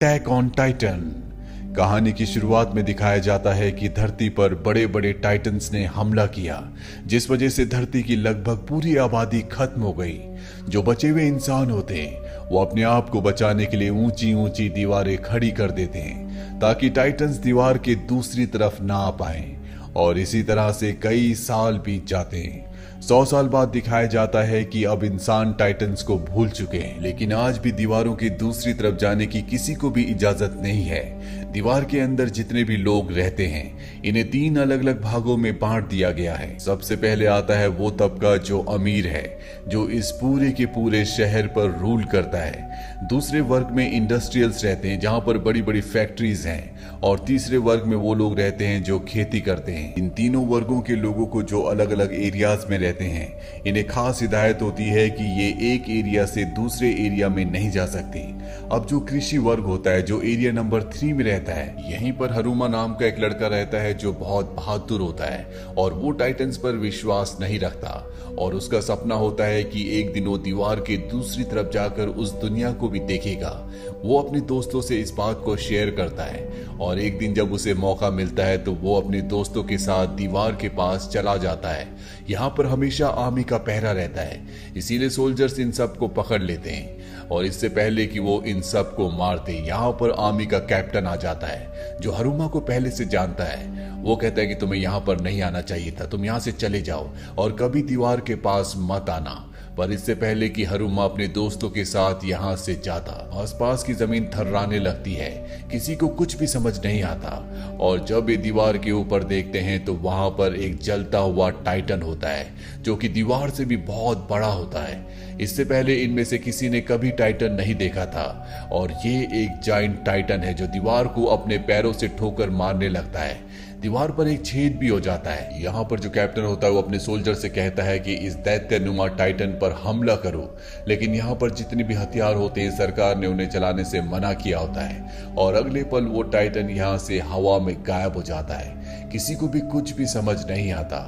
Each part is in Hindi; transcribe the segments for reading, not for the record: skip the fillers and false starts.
Attack on Titan. कहानी की शुरुआत में दिखाया जाता है कि धरती पर बड़े बड़े टाइटन्स ने हमला किया, जिस वजह से धरती की लगभग पूरी आबादी खत्म हो गई। जो बचे हुए इंसान होते हैं वो अपने आप को बचाने के लिए ऊंची ऊंची दीवारें खड़ी कर देते हैं ताकि टाइटन्स दीवार के दूसरी तरफ ना आ पाए, और इसी तरह से कई साल बीत जाते हैं। 100 साल बाद दिखाया जाता है कि अब इंसान टाइटन्स को भूल चुके हैं, लेकिन आज भी दीवारों की दूसरी तरफ जाने की किसी को भी इजाजत नहीं है। दीवार के अंदर जितने भी लोग रहते हैं इन्हें 3 अलग अलग भागों में बांट दिया गया है। सबसे पहले आता है वो तबका जो अमीर है, जो इस पूरे के पूरे शहर पर रूल करता है। दूसरे वर्ग में इंडस्ट्रियल्स रहते हैं जहां पर बड़ी बड़ी फैक्ट्रीज हैं, और तीसरे वर्ग में वो लोग रहते हैं जो खेती करते हैं। इन तीनों वर्गों के लोगों को जो अलग अलग एरियाज में रहते हैं इन्हें खास हिदायत होती है कि ये एक एरिया से दूसरे एरिया में नहीं जा सकते। अब जो कृषि वर्ग होता है, जो एरिया नंबर 3 में रहता है, यहीं पर हरुमा नाम का एक लड़का रहता है जो बहुत बहादुर होता है, और वो टाइटन्स पर विश्वास नहीं रखता, और उसका सपना होता है कि एक दिन वो दीवार के दूसरी तरफ जाकर उस दुनिया को भी देखेगा। वो अपने दोस्तों से इस बात को शेयर करता है, और एक दिन जब उसे मौका मिलता है तो वो अपने दोस्तों के साथ दीवार के पास चला जाता है। यहाँ पर हमेशा आर्मी का पहरा रहता है, इसीलिए सोल्जर्स इन सब को पकड़ लेते हैं, और इससे पहले कि वो इन सब को मारते यहाँ पर आर्मी का कैप्टन आ जाता है जो हरुमा को पहले से जानता है। वो कहता है कि तुम्हें यहाँ पर नहीं आना चाहिए था, तुम यहाँ से चले जाओ और कभी दीवार के पास मत आना। पर इससे पहले कि हरुमा अपने दोस्तों के साथ यहाँ से जाता, आसपास की जमीन थर्राने लगती है, किसी को कुछ भी समझ नहीं आता, और जब ये दीवार के ऊपर देखते हैं तो वहां पर एक जलता हुआ टाइटन होता है जो कि दीवार से भी बहुत बड़ा होता है। इससे पहले इनमें से किसी ने कभी टाइटन नहीं देखा था, और ये एक जायंट टाइटन है जो दीवार को अपने पैरों से ठोकर मारने लगता है। दीवार पर एक छेद भी हो जाता है। यहाँ पर जो कैप्टन होता है वो अपने सोल्जर से कहता है कि इस दैत्यनुमा टाइटन पर हमला करो, लेकिन यहाँ पर जितने भी हथियार होते हैं सरकार ने उन्हें चलाने से मना किया होता है, और अगले पल वो टाइटन यहाँ से हवा में गायब हो जाता है। किसी को भी कुछ भी समझ नहीं आता।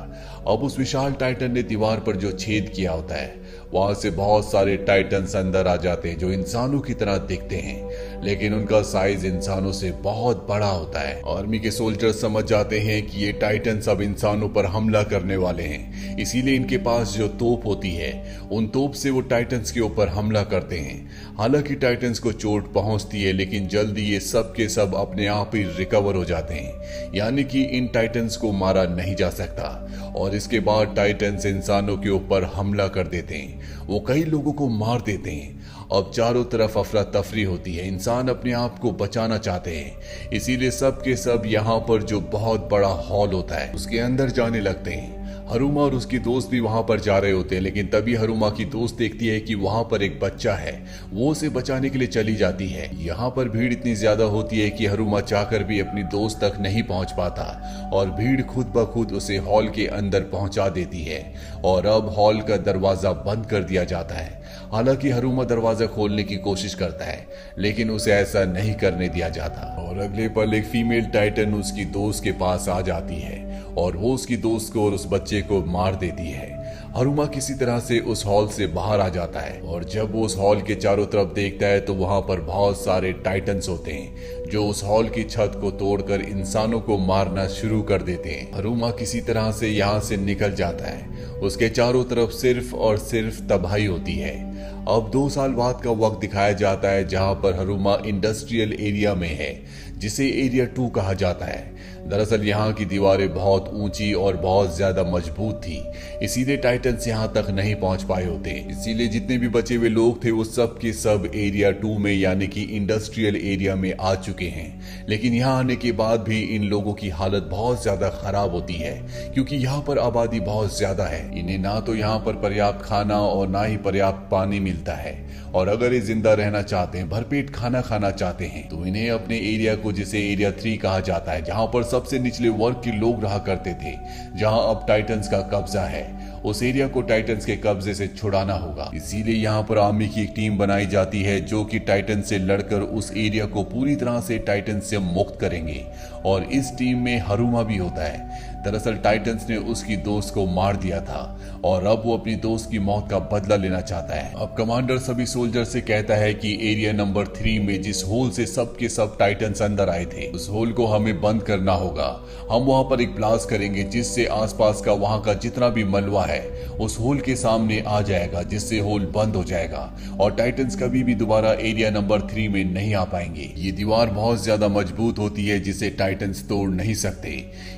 अब उस विशाल टाइटन ने दीवार पर जो छेद किया होता है वहां से बहुत सारे टाइटन्स अंदर आ जाते हैं जो इंसानों की तरह दिखते हैं, लेकिन उनका साइज इंसानों से बहुत बड़ा होता है। आर्मी के सोल्जर्स समझ जाते हैं कि ये टाइटन्स अब इंसानों पर हमला करने वाले हैं, इसीलिए इनके पास जो तोप होती है उन तोप से वो टाइटन्स के ऊपर हमला करते हैं। हालांकि टाइटन्स को चोट पहुंचती है, लेकिन जल्दी ये सब के सब अपने आप ही रिकवर हो जाते हैं, यानी कि इन टाइटन्स को मारा नहीं जा सकता। और इसके बाद टाइटन्स इंसानों के ऊपर हमला कर देते हैं, वो कई लोगों को मार देते हैं। अब चारों तरफ अफरा तफरी होती है, इंसान अपने आप को बचाना चाहते हैं, इसीलिए सब के सब यहाँ पर जो बहुत बड़ा हॉल होता है उसके अंदर जाने लगते हैं। हरुमा और उसकी दोस्त भी वहां पर जा रहे होते हैं, लेकिन तभी हरुमा की दोस्त देखती है कि वहां पर एक बच्चा है, वो उसे बचाने के लिए चली जाती है। यहाँ पर भीड़ इतनी ज्यादा होती है कि हरुमा चाहकर भी अपनी दोस्त तक नहीं पहुंच पाता, और भीड़ खुद ब खुद उसे हॉल के अंदर पहुंचा देती है, और अब हॉल का दरवाजा बंद कर दिया जाता है। हालांकि हरुमा दरवाजा खोलने की कोशिश करता है, लेकिन उसे ऐसा नहीं करने दिया जाता, और अगले पल एक फीमेल टाइटन उसकी दोस्त के पास आ जाती है, और वो उसकी दोस्त को और उस बच्चे को मार देती है। हरुमा किसी तरह से उस हॉल से बाहर आ जाता है, और जब वो उस हॉल के चारों तरफ देखता है तो वहां पर बहुत सारे टाइटन्स होते हैं जो उस हॉल की छत को तोड़कर इंसानों को मारना शुरू कर देते हैं। हरुमा किसी तरह से यहाँ से निकल जाता है, उसके चारों तरफ सिर्फ और सिर्फ तबाही होती है। अब 2 साल बाद का वक्त दिखाया जाता है जहां पर हरुमा इंडस्ट्रियल एरिया में है, जिसे एरिया 2 कहा जाता है। दरअसल यहाँ की दीवारें बहुत ऊंची और बहुत ज्यादा मजबूत थी, इसीलिए टाइटन्स यहाँ तक नहीं पहुंच पाए होते। इसीलिए जितने भी बचे हुए लोग थे वो सब के सब एरिया 2 में यानी कि इंडस्ट्रियल एरिया में आ चुके हैं, लेकिन यहाँ आने के बाद भी इन लोगों की हालत बहुत ज्यादा खराब होती है, क्योंकि यहाँ पर आबादी बहुत ज्यादा है। इन्हें ना तो यहाँ पर पर्याप्त खाना और ना ही पर्याप्त पानी मिलता है, और अगर ये जिंदा रहना चाहते हैं, भरपेट खाना खाना चाहते हैं, तो इन्हें अपने एरिया को, जिसे एरिया 3 कहा जाता है, जहां पर सबसे निचले वर्ग के लोग रहा करते थे, जहां अब टाइटन्स का कब्जा है, उस एरिया को टाइटन्स के कब्जे से छुड़ाना होगा। इसीलिए यहाँ पर आर्मी की एक टीम बनाई जाती है जो कि टाइटन से लड़कर उस एरिया को पूरी तरह से टाइटन से मुक्त करेंगे। और इस टीम में हरुमा भी होता है। दरअसल टाइटन्स ने उसकी दोस्त को मार दिया था और अब वो अपनी दोस्त की मौत का बदला लेना चाहता है। अब कमांडर सभी सोल्जर से कहता है कि एरिया नंबर 3 में जिस होल से सब के सब टाइटन्स अंदर आए थे, उस होल को हमें बंद करना होगा। हम वहां पर एक ब्लास्ट करेंगे जिससे आसपास का वहां का जितना भी मलबा है उस होल के सामने आ जाएगा, जिससे होल बंद हो जाएगा और टाइटन्स कभी भी दोबारा एरिया नंबर 3 में नहीं आ पाएंगे। ये दीवार बहुत ज्यादा मजबूत होती है जिसे टाइटन्स तोड़ नहीं सकते।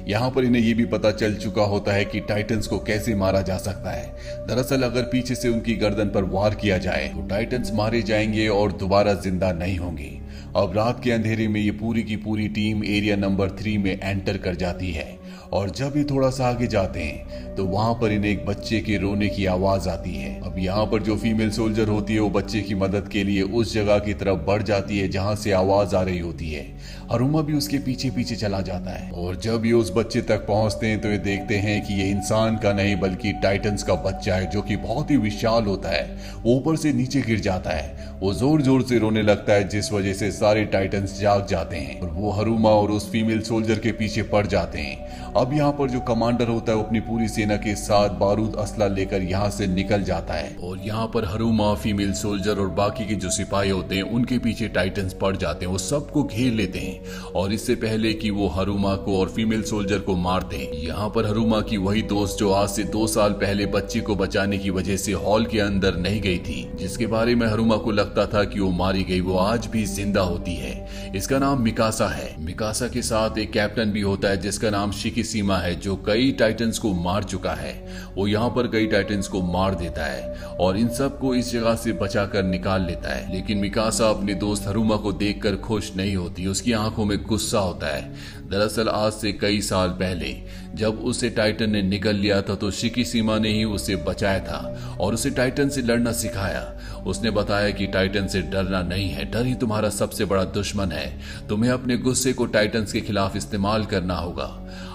यहाँ पर इन्हें ये भी पता चल चुका होता है कि टाइटन्स को कैसे मारा जा सकता है। दरअसल अगर पीछे से उनकी गर्दन पर वार किया जाए तो टाइटन्स मारे जाएंगे और दोबारा जिंदा नहीं होंगे। अब रात के अंधेरे में ये पूरी की पूरी टीम एरिया नंबर 3 में एंटर कर जाती है और जब ये थोड़ा सा आगे जाते हैं तो वहां पर इन्हें एक बच्चे के रोने की आवाज आती है। अब यहाँ पर जो फीमेल सोल्जर होती है वो बच्चे की मदद के लिए उस जगह की तरफ बढ़ जाती है जहां से आवाज आ रही होती है। हरुमा भी उसके पीछे पीछे चला जाता है और जब ये उस बच्चे तक पहुंचते हैं तो ये देखते हैं कि ये इंसान का नहीं बल्कि टाइटन्स का बच्चा है जो कि बहुत ही विशाल होता है। वो ऊपर से नीचे गिर जाता है, वो जोर जोर से रोने लगता है जिस वजह से सारे टाइटन्स जाग जाते हैं और वो हरुमा और उस फीमेल सोल्जर के पीछे पड़ जाते हैं। अब यहाँ पर जो कमांडर होता है वो अपनी पूरी सेना के साथ बारूद असला लेकर यहाँ से निकल जाता है और यहाँ पर हरुमा, फीमेल सोल्जर और बाकी के जो सिपाही होते हैं उनके पीछे टाइटन्स पड़ जाते हैं। वो सबको घेर लेते हैं और इससे पहले कि वो हरुमा को और फीमेल सोल्जर को मारते हैं, यहाँ पर हरुमा की वही दोस्त जो आज से 2 साल पहले बच्ची को बचाने की वजह से हॉल के अंदर नहीं गई थी, जिसके बारे में हरुमा को लगता था कि वो मारी गई, वो आज भी जिंदा होती है। इसका नाम मिकासा है। मिकासा के साथ एक कैप्टन भी होता है जिसका नाम शिकिसीमा है जो कई टाइटन्स को मार चुका है। वो यहाँ पर कई टाइटन्स को मार देता है और इन सब को इस जगह से बचाकर निकाल लेता है। लेकिन मिकासा अपने दोस्त हरुमा को देखकर खुश नहीं होती, उसकी आंखों में गुस्सा होता है। दरअसल आज से कई साल पहले जब उसे टाइटन ने निगल लिया था तो शिकिसीमा ने ही उसे बचाया था और उसे टाइटन से लड़ना सिखाया। उसने बताया कि टाइटन से डरना नहीं है, डर ही तुम्हारा सबसे बड़ा दुश्मन है। तुम्हें अपने गुस्से को टाइटन्स के खिलाफ इस्तेमाल करना होगा।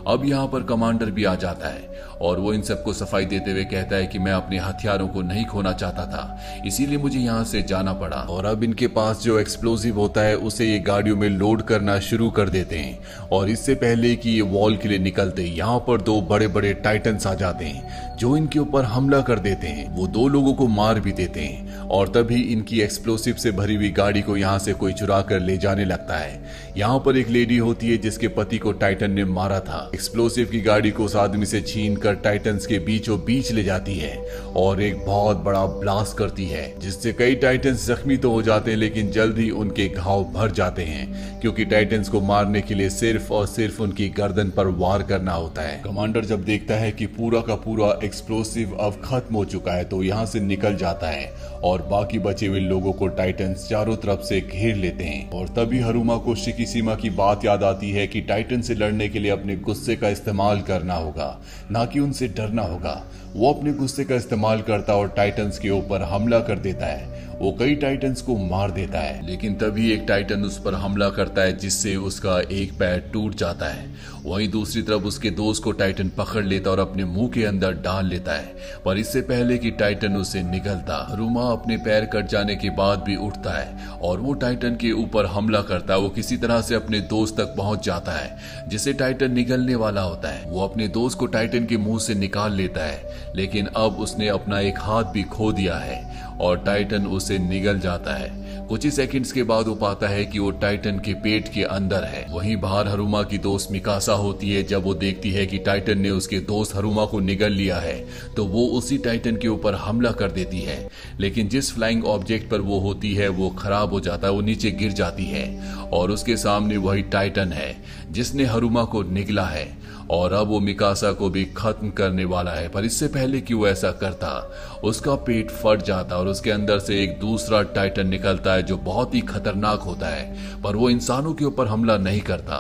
अब यहाँ पर कमांडर भी आ जाता है और वो इन सबको सफाई देते हुए कहता है कि मैं अपने हथियारों को नहीं खोना चाहता था, इसीलिए मुझे यहाँ से जाना पड़ा। और अब इनके पास जो एक्सप्लोजिव होता है उसे ये गाड़ियों में लोड करना शुरू कर देते हैं और इससे पहले कि ये वॉल के लिए निकलते यहाँ पर 2 बड़े बड़े टाइटन्स आ जाते हैं जो इनके ऊपर हमला कर देते हैं। वो 2 लोगों को मार भी देते हैं और तभी इनकी एक्सप्लोसिव से भरी हुई गाड़ी को यहाँ से कोई चुरा कर ले जाने लगता है। यहाँ पर एक लेडी होती है जिसके पति को टाइटन ने मारा था। एक्सप्लोसिव की गाड़ी को उस आदमी से छीन कर टाइटन्स के बीचों बीच ले जाती है और एक बहुत बड़ा ब्लास्ट करती है जिससे कई टाइटन्स जख्मी तो हो जाते हैं लेकिन जल्द ही उनके घाव भर जाते हैं क्योंकि टाइटन्स को मारने के लिए सिर्फ और सिर्फ उनकी गर्दन पर वार करना होता है। कमांडर जब देखता है कि पूरा का पूरा एक्सप्लोसिव अब खत्म हो चुका है तो यहाँ से निकल जाता है और बाकी बचे हुए लोगों को टाइटन्स चारों तरफ से घेर लेते हैं। और तभी हरुमा को शिकिसीमा की बात याद आती है कि टाइटन से लड़ने के लिए अपने गुस्से का इस्तेमाल करना होगा, ना कि उनसे डरना होगा। वो अपने गुस्से का इस्तेमाल करता और टाइटन्स के ऊपर हमला कर देता है। वो कई टाइटन्स को मार देता है लेकिन तभी एक टाइटन उस पर हमला करता है जिससे उसका एक पैर टूट जाता है। वहीं दूसरी तरफ उसके दोस्त को टाइटन पकड़ लेता और अपने मुंह के अंदर डाल लेता है, पर इससे पहले कि टाइटन उसे निगलता हरुमा अपने पैर कट जाने के बाद भी उठता है और वो टाइटन के ऊपर हमला करता है। वो किसी तरह से अपने दोस्त तक पहुंच जाता है जिसे टाइटन निगलने वाला होता है। वो अपने दोस्त को टाइटन के मुंह से निकाल लेता है लेकिन अब उसने अपना एक हाथ भी खो दिया है और टाइटन उसे निगल जाता है। कुछ ही सेकंड्स के बाद वो पाता है कि वो टाइटन के पेट के अंदर है। वहीं बाहर हरुमा की दोस्त मिकासा होती है। जब वो देखती है कि टाइटन ने उसके दोस्त हरुमा को निगल लिया है तो वो उसी टाइटन के ऊपर हमला कर देती है, लेकिन जिस फ्लाइंग ऑब्जेक्ट पर वो होती है वो खराब हो जाता है, वो नीचे गिर जाती है और उसके सामने वही टाइटन है जिसने हरुमा को निगला है और अब वो मिकासा को भी खत्म करने वाला है। पर इससे पहले कि वो ऐसा करता उसका पेट फट जाता और उसके अंदर से एक दूसरा टाइटन निकलता है जो बहुत ही खतरनाक होता है। पर वो इंसानों के ऊपर हमला नहीं करता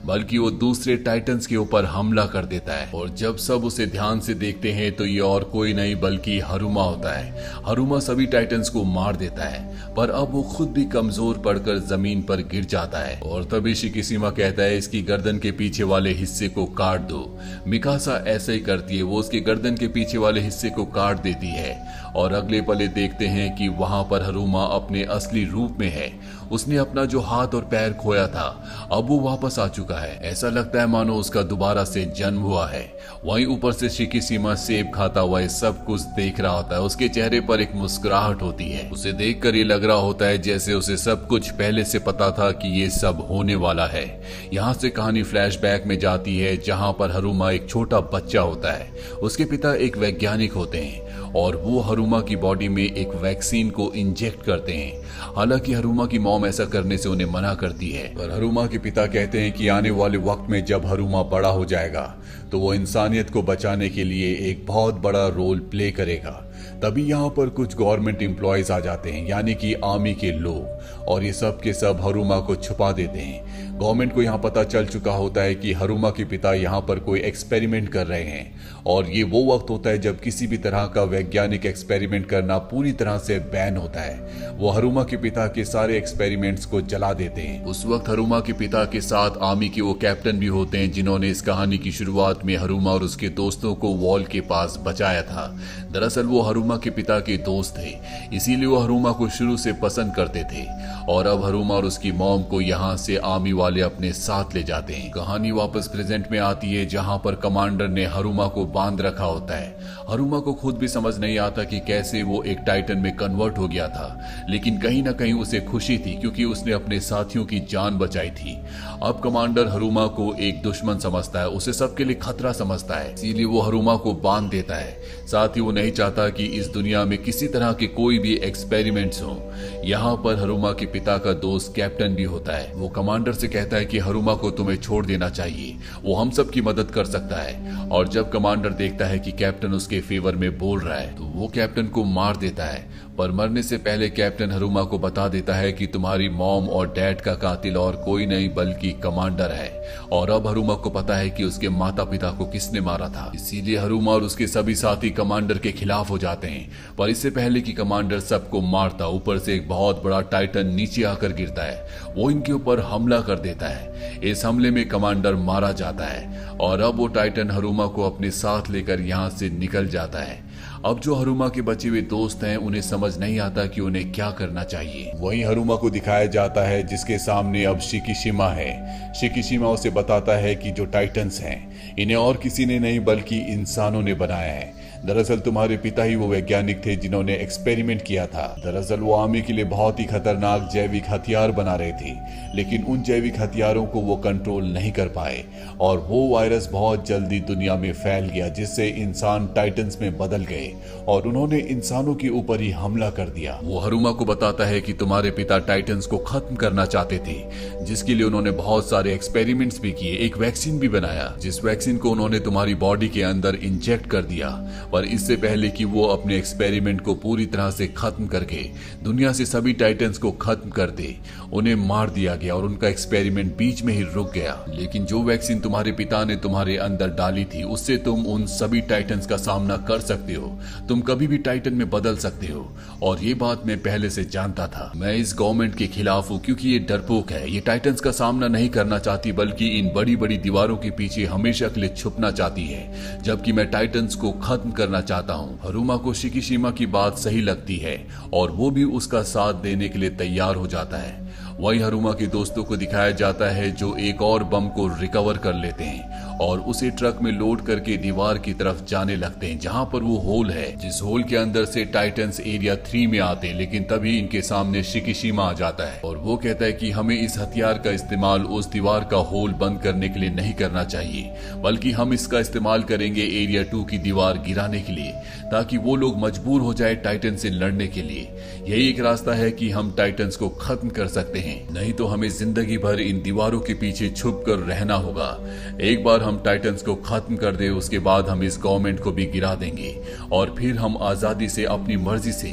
बल्कि वो दूसरे टाइटन्स के ऊपर हमला कर देता है। और जब सब उसे ध्यान से देखते हैं तो ये और कोई नहीं बल्कि हरुमा होता है। हरुमा सभी टाइटन्स को मार देता है पर अब वो खुद भी कमजोर पड़कर जमीन पर गिर जाता है और तभी शिकिसीमा कहता है इसकी गर्दन के पीछे वाले हिस्से को काट काट दो। मिकासा ऐसा ही करती है, वो उसके गर्दन के पीछे वाले हिस्से को काट देती है और अगले पले देखते हैं कि वहां पर हरुमा अपने असली रूप में है। उसने अपना जो हाथ और पैर खोया था अब वो वापस आ चुका है। ऐसा लगता है मानो उसका दोबारा से जन्म हुआ है। वहीं ऊपर से शिकीशिमा सेब खाता हुआ ये सब कुछ देख रहा होता है। उसके चेहरे पर एक मुस्कुराहट होती है। उसे देखकर ये लग रहा होता है जैसे उसे सब कुछ पहले से पता था कि ये सब होने वाला है। यहाँ से कहानी फ्लैशबैक में जाती है जहाँ पर हरुमा एक छोटा बच्चा होता है। उसके पिता एक वैज्ञानिक होते हैं और वो हरुमा की बॉडी में एक वैक्सीन को इंजेक्ट करते हैं। हालांकि हरुमा की मॉम ऐसा करने से उन्हें मना करती है, पर हरुमा के पिता कहते हैं कि आने वाले वक्त में जब हरुमा बड़ा हो जाएगा तो वो इंसानियत को बचाने के लिए एक बहुत बड़ा रोल प्ले करेगा। तभी यहाँ पर कुछ गवर्नमेंट एम्प्लॉयज आ जाते हैं, यानी कि आर्मी के लोग, और ये सब के सब हरुमा को छुपा देते हैं। गवर्नमेंट को यहाँ पता चल चुका होता है कि हरुमा के पिता यहाँ पर कोई एक्सपेरिमेंट कर रहे हैं और ये वो वक्त होता है जब किसी भी तरह का वैज्ञानिक एक्सपेरिमेंट करना पूरी तरह से बैन होता है। वो हरुमा के पिता के सारे एक्सपेरिमेंट्स को जला देते हैं। उस वक्त हरुमा के पिता के साथ आर्मी के वो कैप्टन भी होते हैं जिन्होंने इस कहानी की शुरुआत में हरुमा और उसके दोस्तों को वॉल के पास बचाया था। दरअसल वो हरुमा के पिता के दोस्त थे, इसीलिए वो हरुमा को शुरू से पसंद करते थे और अब हरुमा और उसकी मॉम को यहाँ से आर्मी वाले अपने साथ ले जाते हैं। कहानी वापस प्रेजेंट में आती है जहाँ पर कमांडर ने हरुमा को बांध रखा होता है। हरुमा को खुद भी समझ नहीं आता कि कैसे वो एक टाइटन में कन्वर्ट हो गया था, लेकिन कहीं ना कहीं उसे खुशी थी क्योंकि उसने अपने साथियों की जान बचाई थी। अब कमांडर हरुमा को एक दुश्मन समझता है, उसे सबके लिए खतरा समझता है, इसीलिए वो हरुमा को बांध देता है। साथ ही वो नहीं चाहता कि इस दुनिया में किसी तरह के कोई भी एक्सपेरिमेंट्स हो। यहाँ पर हरुमा के पिता का दोस्त कैप्टन भी होता है। वो कमांडर से कहता है कि हरुमा को तुम्हें छोड़ देना चाहिए, वो हम सब की मदद कर सकता है। और जब कमांडर देखता है कि कैप्टन उसके फेवर में बोल रहा है तो वो कैप्टन को मार देता है। पर मरने से पहले कैप्टन हरुमा को बता देता है कि तुम्हारी मॉम और डैड का कातिल और कोई नहीं बल्कि कमांडर है। और अब हरुमा को पता है कि उसके माता पिता को किसने मारा था, इसीलिए हरुमा और उसके सभी साथी कमांडर के खिलाफ हो जाते हैं। पर इससे पहले कि कमांडर सबको मारता, ऊपर से एक बहुत बड़ा टाइटन नीचे आकर गिरता है। वो इनके ऊपर हमला कर देता है। इस हमले में कमांडर मारा जाता है और अब वो टाइटन हरुमा को अपने साथ लेकर यहाँ से निकल जाता है। अब जो हरुमा के बचे हुए दोस्त हैं उन्हें समझ नहीं आता कि उन्हें क्या करना चाहिए। वहीं हरुमा को दिखाया जाता है जिसके सामने अब शिकीशिमा है। शिकीशिमा उसे बताता है कि जो टाइटन्स हैं इन्हें और किसी ने नहीं बल्कि इंसानों ने बनाया है। दरअसल तुम्हारे पिता ही वो वैज्ञानिक थे जिन्होंने एक्सपेरिमेंट किया था। दरअसल वो आर्मी के लिए बहुत ही खतरनाक जैविक हथियार बना रहे थे, लेकिन उन जैविक हथियारों को वो कंट्रोल नहीं कर पाए और वो वायरस बहुत जल्दी दुनिया में फैल गया जिससे इंसान टाइटन्स में बदल गए और उन्होंने इंसानों के ऊपर ही हमला कर दिया। वो हरुमा को बताता है कि तुम्हारे पिता टाइटन्स को खत्म करना चाहते थे, जिसके लिए उन्होंने बहुत सारे एक्सपेरिमेंट्स भी किए, एक वैक्सीन भी बनाया, जिस वैक्सीन को उन्होंने तुम्हारी बॉडी के अंदर इंजेक्ट कर दिया। पर इससे पहले कि वो अपने एक्सपेरिमेंट को पूरी तरह से खत्म करके दुनिया से सभी टाइटन्स को खत्म कर दे, उन्हें मार दिया गया और उनका एक्सपेरिमेंट बीच में ही रुक गया। लेकिन जो वैक्सीन तुम्हारे पिता ने तुम्हारे अंदर डाली थी उससे तुम उन सभी टाइटन्स का सामना कर सकते हो, तुम कभी भी टाइटन में बदल सकते हो। और ये बात मैं पहले से जानता था। मैं इस गवर्नमेंट के खिलाफ हूँ क्योंकि ये डरपोक है, ये टाइटन्स का सामना नहीं करना चाहती बल्कि इन बड़ी बड़ी दीवारों के पीछे हमेशा के लिए छुपना चाहती है, जबकि मैं टाइटन्स को खत्म करना चाहता हूँ। हरुमा को शिकीशिमा की बात सही लगती है और वो भी उसका साथ देने के लिए तैयार हो जाता है। वही हरुमा के दोस्तों को दिखाया जाता है जो एक और बम को रिकवर कर लेते हैं और उसे ट्रक में लोड करके दीवार की तरफ जाने लगते हैं जहां पर वो होल है, जिस होल के अंदर से टाइटन्स एरिया 3 में आते हैं। लेकिन तभी इनके सामने शिकीशिमा आ जाता है और वो कहता है कि हमें इस हथियार का इस्तेमाल उस दीवार का होल बंद करने के लिए नहीं करना चाहिए, बल्कि हम इसका इस्तेमाल करेंगे एरिया 2 की दीवार गिराने के लिए, ताकि वो लोग मजबूर हो जाए टाइटन से लड़ने के लिए। यही एक रास्ता है कि हम टाइटन्स को खत्म कर सकते हैं, नहीं तो हमें जिंदगी भर इन दीवारों के पीछे छुप कर रहना होगा। एक बार हम टाइटन्स को खत्म कर दे उसके बाद हम इस गवर्नमेंट को भी गिरा देंगे और फिर हम आजादी से अपनी मर्जी से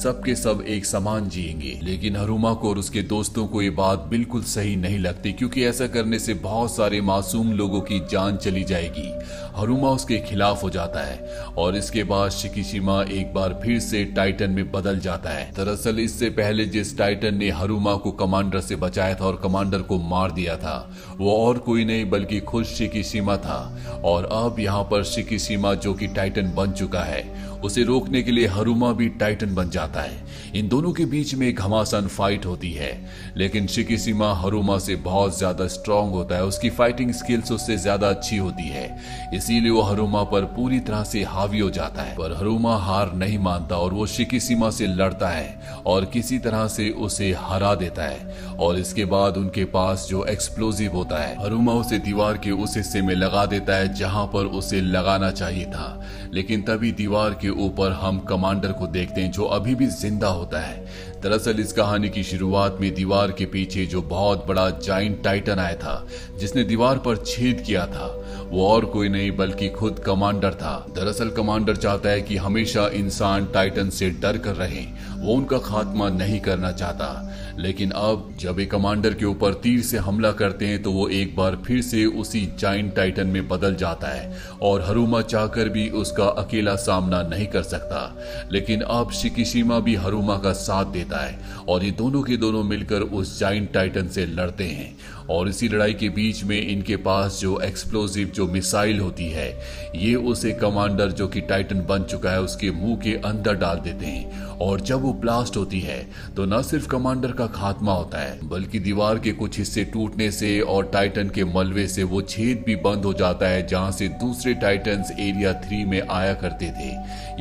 सबके सब एक समान जिएंगे। लेकिन हरुमा को और उसके दोस्तों को ये बात बिल्कुल सही नहीं लगती क्योंकि ऐसा करने से बहुत सारे मासूम लोगों की जान चली जाएगी। हरुमा उसके खिलाफ हो जाता है और इसके बाद शिकीशिमा एक बार फिर से टाइटन में बदल जाता है। दरअसल इससे पहले जिस टाइटन ने हरुमा को कमांडर से बचाया था और कमांडर को मार दिया था वो और कोई नहीं बल्कि खुद शिकीशिमा शिकिशिमा था और अब यहाँ पर शिकिशिमा जो कि टाइटन बन चुका है, उसे रोकने के लिए हरुमा भी टाइटन बन जाता है। इन दोनों के बीच में घमासान फाइट होती है, लेकिन शिकिशिमा हरुमा से बहुत ज्यादा स्ट्रांग होता है, उसकी फाइटिंग स्किल्स उससे ज्यादा अच्छी होती है, इसीलिए वो हरुमा पर पूरी तरह से हावी हो जाता है। पर हरुमा हार नहीं मानता और वो शिकिशिमा से लड़ता है और किसी तरह से उसे हरा देता है। और इसके बाद उनके पास जो एक्सप्लोजिव होता है, हरुमा उसे दीवार के उस हिस्से में लगा देता है जहां पर उसे लगाना चाहिए था। लेकिन तभी दीवार के ऊपर हम कमांडर को देखते हैं जो अभी भी जिंदा होता है। दरअसल इस कहानी की शुरुआत में दीवार के पीछे जो बहुत बड़ा जाइंट टाइटन आया था जिसने दीवार पर छेद किया था, वो और कोई नहीं बल्कि खुद कमांडर था। दरअसल कमांडर चाहता है कि हमेशा इंसान टाइटन से डर कर रहे, वो उनका खात्मा नहीं करना चाहता। लेकिन अब जब एक कमांडर के ऊपर तीर से हमला करते हैं तो वो एक बार फिर से उसी जाइंट टाइटन में बदल जाता है और हरुमा चाहकर भी उसका अकेला सामना नहीं कर सकता। लेकिन अब शिकिशिमा भी हरुमा का साथ देता है और ये दोनों के दोनों मिलकर उस जाइंट टाइटन से लड़ते हैं। और इसी लड़ाई के बीच में इनके पास जो एक्सप्लोजिव जो मिसाइल होती है, ये उसे कमांडर जो कि टाइटन बन चुका है उसके मुंह के अंदर डाल देते हैं। और जब वो ब्लास्ट होती है तो न सिर्फ कमांडर का खात्मा होता है बल्कि दीवार के कुछ हिस्से टूटने से और टाइटन के मलबे से वो छेद भी बंद हो जाता है जहां से दूसरे टाइटन्स एरिया 3 में आया करते थे।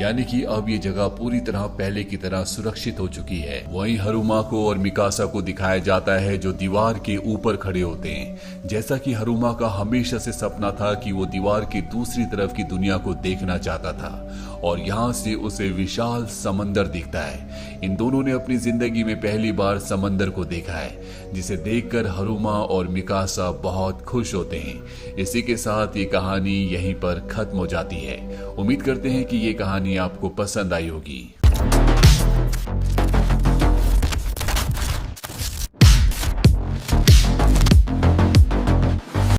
यानी कि अब ये जगह पूरी तरह पहले की तरह सुरक्षित हो चुकी है। वहीं हरुमा को और मिकासा को दिखाया जाता है जो दीवार के ऊपर खड़े होते हैं। जैसा कि हरुमा का हमेशा से सपना था कि वो दीवार की दूसरी तरफ की दुनिया को देखना चाहता था और यहाँ से उसे विशाल समंदर दिखता है। इन दोनों ने अपनी जिंदगी में पहली बार समंदर को देखा है, जिसे देखकर हरुमा और मिकासा बहुत खुश होते हैं। इसी के साथ ये कहानी यहीं पर खत्म हो जाती है। उम्मीद करते हैं कि ये कहानी आपको पसंद आई होगी।